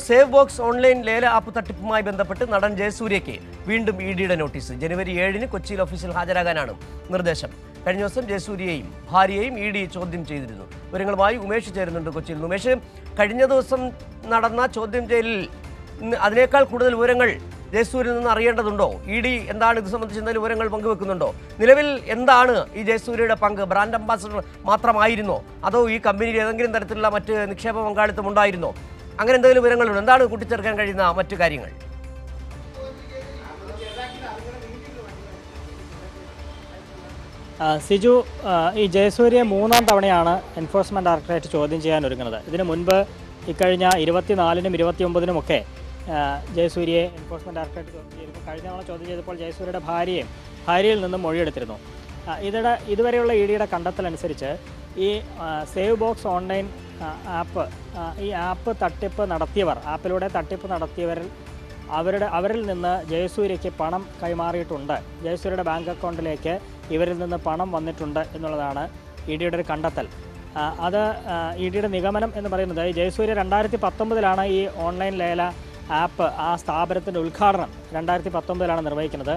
Save box online ലേല app തട്ടിപ്പുമായി ബന്ധപ്പെട്ട് നടൻ ജയസൂര്യയ്ക്ക് വീണ്ടും ഇഡിയുടെ നോട്ടീസ്. ജനുവരി 7-ന് കൊച്ചിയിൽ ഓഫീസിൽ ഹാജരാകാനാണ് നിർദ്ദേശം. കഴിഞ്ഞ ദിവസം ജയസൂര്യയെയും ഭാര്യയെയും ഇഡി ചോദ്യം ചെയ്തിരുന്നു. വിവരങ്ങളുമായി ഉമേഷ് ചേരുന്നുണ്ട് കൊച്ചിയിൽ. ഉമേഷ്, കഴിഞ്ഞ ദിവസം നടന്ന ചോദ്യം ചെയ്യലിൽ അതിനേക്കാൾ കൂടുതൽ വിവരങ്ങൾ ജയസൂര്യയിൽ നിന്ന് അറിയേണ്ടതുണ്ടോ? ഇഡി എന്താണ് ഇത് സംബന്ധിച്ച് എന്തെങ്കിലും വിവരങ്ങൾ പങ്കുവെക്കുന്നുണ്ടോ? നിലവിൽ എന്താണ് ഈ ജയസൂര്യയുടെ പങ്ക്? ബ്രാൻഡ് അംബാസഡർ മാത്രമായിരുന്നോ, അതോ ഈ കമ്പനിയിൽ ഏതെങ്കിലും തരത്തിലുള്ള മറ്റ് നിക്ഷേപ പങ്കാളിത്തം ഉണ്ടായിരുന്നോ? അങ്ങനെ എന്തെങ്കിലും വിവരങ്ങളുണ്ടോ? എന്താണ് കൂട്ടിച്ചേർക്കാൻ കഴിയുന്ന മറ്റു കാര്യങ്ങൾ? സിജു, ഈ ജയസൂര്യയെ 3-ാം തവണയാണ് എൻഫോഴ്സ്മെൻറ്റ് ഡയറക്ടറേറ്റ് ചോദ്യം ചെയ്യാൻ ഒരുങ്ങുന്നത്. ഇതിനു മുൻപ് ഇക്കഴിഞ്ഞ 24-നും 29-നുമൊക്കെ ജയസൂര്യയെ എൻഫോഴ്സ്മെൻറ്റ് ഡയറക്ടറേറ്റ് ചോദ്യം ചെയ്തിരുന്നു. കഴിഞ്ഞ തവണ ചോദ്യം ചെയ്തപ്പോൾ ജയസൂര്യയുടെ ഭാര്യയിൽ നിന്നും മൊഴിയെടുത്തിരുന്നു. ഇതുവരെയുള്ള ഇഡിയുടെ കണ്ടെത്തലനുസരിച്ച് ഈ സേവ് ബോക്സ് ഓൺലൈൻ ആപ്പ്, ഈ ആപ്പ് തട്ടിപ്പ് നടത്തിയവർ, ആപ്പിലൂടെ തട്ടിപ്പ് നടത്തിയവരിൽ അവരിൽ നിന്ന് ജയസൂര്യയ്ക്ക് പണം കൈമാറിയിട്ടുണ്ട്. ജയസൂര്യയുടെ ബാങ്ക് അക്കൗണ്ടിലേക്ക് ഇവരിൽ നിന്ന് പണം വന്നിട്ടുണ്ട് എന്നുള്ളതാണ് ഇഡിയുടെ ഒരു കണ്ടെത്തൽ. അത് ഇഡിയുടെ നിഗമനം എന്ന് പറയുന്നത്, ജയസൂര്യ 2019-ലാണ് ഈ ഓൺലൈൻ ലേല ആപ്പ്, ആ സ്ഥാപനത്തിൻ്റെ ഉദ്ഘാടനം 2019-ലാണ് നിർവഹിക്കുന്നത്.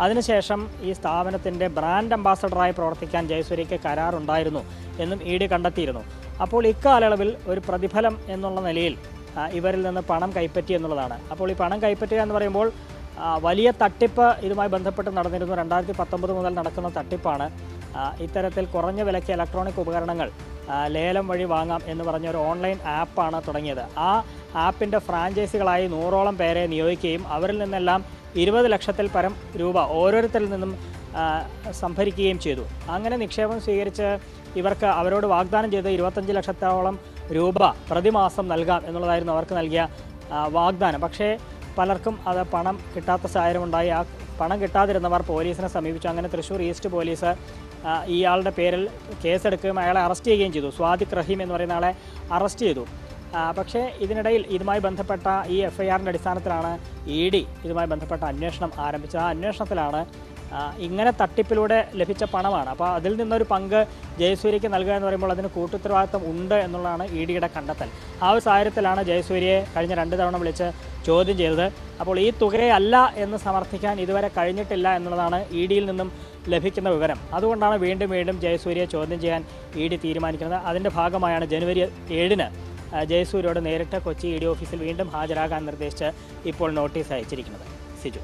അതിനുശേഷം ഈ സ്ഥാപനത്തിൻ്റെ ബ്രാൻഡ് അംബാസഡറായി പ്രവർത്തിക്കാൻ ജയസൂര്യയ്ക്ക് കരാറുണ്ടായിരുന്നു എന്നും ഇഡി കണ്ടെത്തിയിരുന്നു. അപ്പോൾ ഇക്കാലയളവിൽ ഒരു പ്രതിഫലം എന്നുള്ള നിലയിൽ ഇവരിൽ നിന്ന് പണം കൈപ്പറ്റി എന്നുള്ളതാണ്. അപ്പോൾ ഈ പണം കൈപ്പറ്റുക എന്ന് പറയുമ്പോൾ വലിയ തട്ടിപ്പ് ഇതുമായി ബന്ധപ്പെട്ട് നടന്നിരുന്നു. 2019 മുതൽ നടക്കുന്ന തട്ടിപ്പാണ്. ഇത്തരത്തിൽ കുറഞ്ഞ വിലയ്ക്ക് ഇലക്ട്രോണിക് ഉപകരണങ്ങൾ ലേലം വഴി വാങ്ങാം എന്ന് പറഞ്ഞ ഒരു ഓൺലൈൻ ആപ്പാണ് തുടങ്ങിയത്. ആ ആപ്പിൻ്റെ ഫ്രാഞ്ചൈസികളായി 100ഓളം പേരെ നിയോഗിക്കുകയും അവരിൽ നിന്നെല്ലാം 20 ലക്ഷത്തിൽ പരം രൂപ ഓരോരുത്തരിൽ നിന്നും സംഭരിക്കുകയും ചെയ്തു. അങ്ങനെ നിക്ഷേപം സ്വീകരിച്ച് ഇവർക്ക് അവരോട് വാഗ്ദാനം ചെയ്ത് 25 ലക്ഷത്തോളം രൂപ പ്രതിമാസം നൽകാം എന്നുള്ളതായിരുന്നു അവർക്ക് നൽകിയ വാഗ്ദാനം. പക്ഷേ പലർക്കും അത് പണം കിട്ടാത്ത സാഹചര്യമുണ്ടായി. ആ പണം കിട്ടാതിരുന്നവർ പോലീസിനെ സമീപിച്ചു. അങ്ങനെ തൃശ്ശൂർ ഈസ്റ്റ് പോലീസ് ഇയാളുടെ പേരിൽ കേസെടുക്കുകയും അയാളെ അറസ്റ്റ് ചെയ്യുകയും ചെയ്തു. സ്വാദിഖ് റഹീം എന്ന് പറയുന്ന ആളെ അറസ്റ്റ് ചെയ്തു. പക്ഷേ ഇതിനിടയിൽ ഇതുമായി ബന്ധപ്പെട്ട ഈ FIR-ൻ്റെ അടിസ്ഥാനത്തിലാണ് ഇഡി ഇതുമായി ബന്ധപ്പെട്ട അന്വേഷണം ആരംഭിച്ചത്. ആ അന്വേഷണത്തിലാണ് ഇങ്ങനെ തട്ടിപ്പിലൂടെ ലഭിച്ച പണമാണ്. അപ്പോൾ അതിൽ നിന്നൊരു പങ്ക് ജയസൂര്യയ്ക്ക് നൽകുക എന്ന് പറയുമ്പോൾ അതിന് കൂട്ടുത്തരവാദിത്വം ഉണ്ട് എന്നുള്ളതാണ് ഇഡിയുടെ കണ്ടെത്തൽ. ആ ഒരു സാഹചര്യത്തിലാണ് ജയസൂര്യയെ കഴിഞ്ഞ 2 തവണ വിളിച്ച് ചോദ്യം ചെയ്തത്. അപ്പോൾ ഈ തുകയല്ല എന്ന് സമർത്ഥിക്കാൻ ഇതുവരെ കഴിഞ്ഞിട്ടില്ല എന്നുള്ളതാണ് ഇഡിയിൽ നിന്നും ലഭിക്കുന്ന വിവരം. അതുകൊണ്ടാണ് വീണ്ടും ജയസൂര്യയെ ചോദ്യം ചെയ്യാൻ ഇഡി തീരുമാനിക്കുന്നത്. അതിൻ്റെ ഭാഗമായാണ് ജനുവരി 7-ന് ജയസൂര്യയോട് നേരിട്ട് കൊച്ചി ഇഡി ഓഫീസിൽ വീണ്ടും ഹാജരാകാൻ നിർദ്ദേശിച്ച് ഇപ്പോൾ നോട്ടീസ് അയച്ചിരിക്കുന്നത്. സിജു.